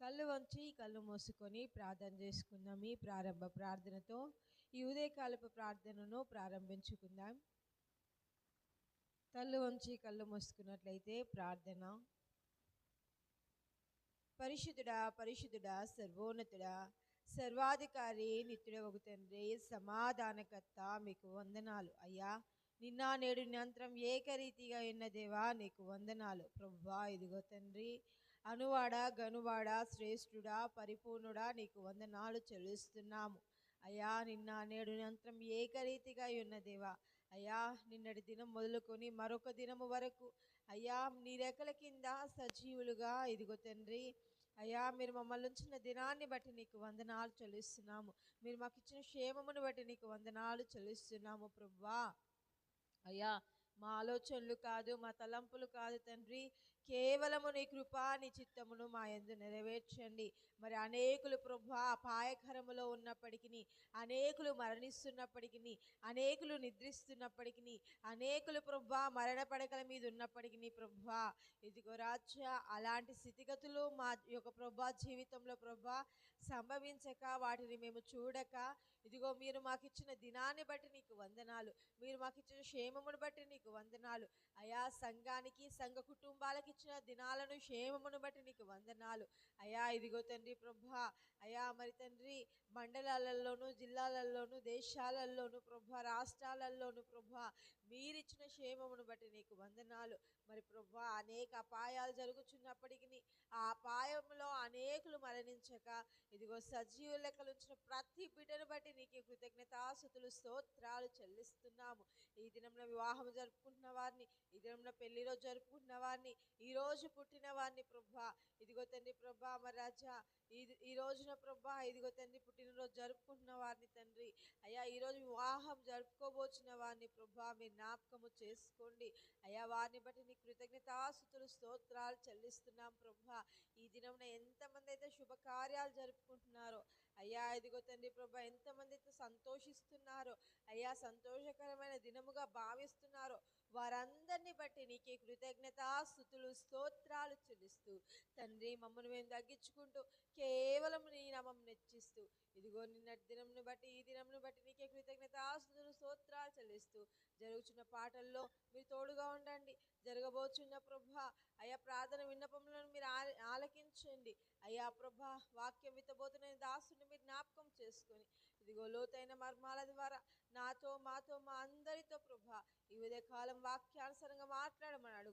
కళ్ళు వంచి కళ్ళు మూసుకొని ప్రార్థన చేసుకుందాం. ఈ ప్రారంభ ప్రార్థనతో ఈ ఉదయకాలపు ప్రార్థనను ప్రారంభించుకుందాం. కళ్ళు వంచి కళ్ళు మూసుకున్నట్లయితే ప్రార్థన. పరిశుద్ధుడా పరిశుద్ధుడా సర్వోన్నతుడా సర్వాధికారి నిత్యుడవగు తండ్రి సమాధానకర్త మీకు వందనాలు అయ్యా. నిన్న నేడు నిరంతరం ఏకరీతిగా ఉన్న దేవా నీకు వందనాలు ప్రభువా. ఇదిగో తండ్రి, అనువాడ గనువాడ శ్రేష్ఠుడా పరిపూర్ణుడా నీకు వందనాలు చెల్లిస్తున్నాము అయ్యా. నిన్న నేడు నిరంతరం ఏకరీతిగా ఉన్న దేవా అయ్యా, నిన్నటి దినం మొదలుకొని మరొక దినము వరకు అయ్యా నీ రెక్కల కింద సజీవులుగా ఇదిగో తండ్రి అయ్యా, మీరు మమ్మల్ని ఉంచిన దినాన్ని బట్టి నీకు వందనాలు చెల్లిస్తున్నాము. మీరు మాకు ఇచ్చిన క్షేమమును బట్టి నీకు వందనాలు చెల్లిస్తున్నాము ప్రభువా. అయ్యా, మా ఆలోచనలు కాదు, మా తలంపులు కాదు తండ్రి, కేవలము నీ కృపా నీ చిత్తమును మా యందు నెరవేర్చండి. మరి అనేకులు ప్రభువా అపాయకరములో ఉన్నప్పటికీ, అనేకులు మరణిస్తున్నప్పటికీ, అనేకులు నిద్రిస్తున్నప్పటికీ, అనేకులు ప్రభువా మరణ పడకల మీద ఉన్నప్పటికీ ప్రభువా ఇదిగో రాజ్య అలాంటి స్థితిగతులు మా యొక్క ప్రభువా జీవితంలో ప్రభువా సంభవించక, వాటిని మేము చూడక, ఇదిగో మీరు మాకు ఇచ్చిన దినాన్ని బట్టి నీకు వందనాలు, మీరు మాకు ఇచ్చిన క్షేమమును బట్టి నీకు వందనాలు అయా. సంఘానికి సంఘ కుటుంబాలకు ఇచ్చిన దినాలను క్షేమమును బట్టి నీకు వందనాలు అయా. ఇదిగో తండ్రి ప్రభువా అయా, మరి తండ్రి మండలాలలోను జిల్లాలలోను దేశాలలోను ప్రభువా రాష్ట్రాలలోను ప్రభువా మీరిచ్చిన క్షేమమును బట్టి నీకు వందనాలు. మరి ప్రభువా అనేక అపాయాలు జరుగుతున్నప్పటికీ ఆ అపాయంలో అనేకులు మరణించక ఇదిగో సజీవ లెక్కలు ఉంచిన ప్రతి బిడ్డను బట్టి నీకు కృతజ్ఞతాస్తుతులు స్తోత్రాలు చెల్లిస్తున్నాము. ఈ దినంలో వివాహం జరుపుకుంటున్న వారిని, ఈ దినంలో పెళ్లి రోజు జరుపుకుంటున్న వారిని, ఈ రోజు పుట్టిన వారిని ప్రభువా ఇదిగో తండ్రి ప్రభా మరి రాజా ఈ రోజున ప్రభా ఇదిగో తండ్రి పుట్టినరోజు జరుపుకుంటున్న వారిని తండ్రి అయ్యా, ఈరోజు వివాహం జరుపుకోబోచిన వారిని ప్రభా మీరు జ్ఞాపకము చేసుకోండి అయ్యా. వారిని బట్టి నీ కృతజ్ఞతాస్తుతులు స్తోత్రాలు చెల్లిస్తున్నాం ప్రభా. ఈ దినంలో ఎంతమంది అయితే శుభకార్యాలు జరుపుకుంటున్నారో అయ్యా, ఇదిగో తండ్రి ప్రభా ఎంతమంది అయితే సంతోషిస్తున్నారో అయ్యా, సంతోషకరమైన దినముగా భావిస్తున్నారో వారందరినీ బట్టి నీకే కృతజ్ఞతాస్తుతులు స్తోత్రాలు చెల్లిస్తూ తండ్రి మమ్మల్ని మేము తగ్గించుకుంటూ కేవలం నీ నామం నెచ్చిస్తూ ఇదిగో నిన్నటి దినంను బట్టి ఈ దినంను బట్టి నీకే కృతజ్ఞతాస్తుతులు స్తోత్రాలు చెల్లిస్తూ జరుగుతున్న పాటల్లో మీరు తోడుగా ఉండండి. జరగబోచున్న ప్రభా అయ్యా ప్రార్థన విన్నపములను మీరు ఆలకించండి అయ్యా. ప్రభా వాక్యం విత్తబోతున్న దాసుని మీరు జ్ఞాపకం చేసుకొని ఇదిగో లోతైన మర్మాల ద్వారా నాతో మాతో మా అందరితో ప్రభా ఈ ఉదయ కాలం వాక్యానుసారంగా మాట్లాడమని అడుగు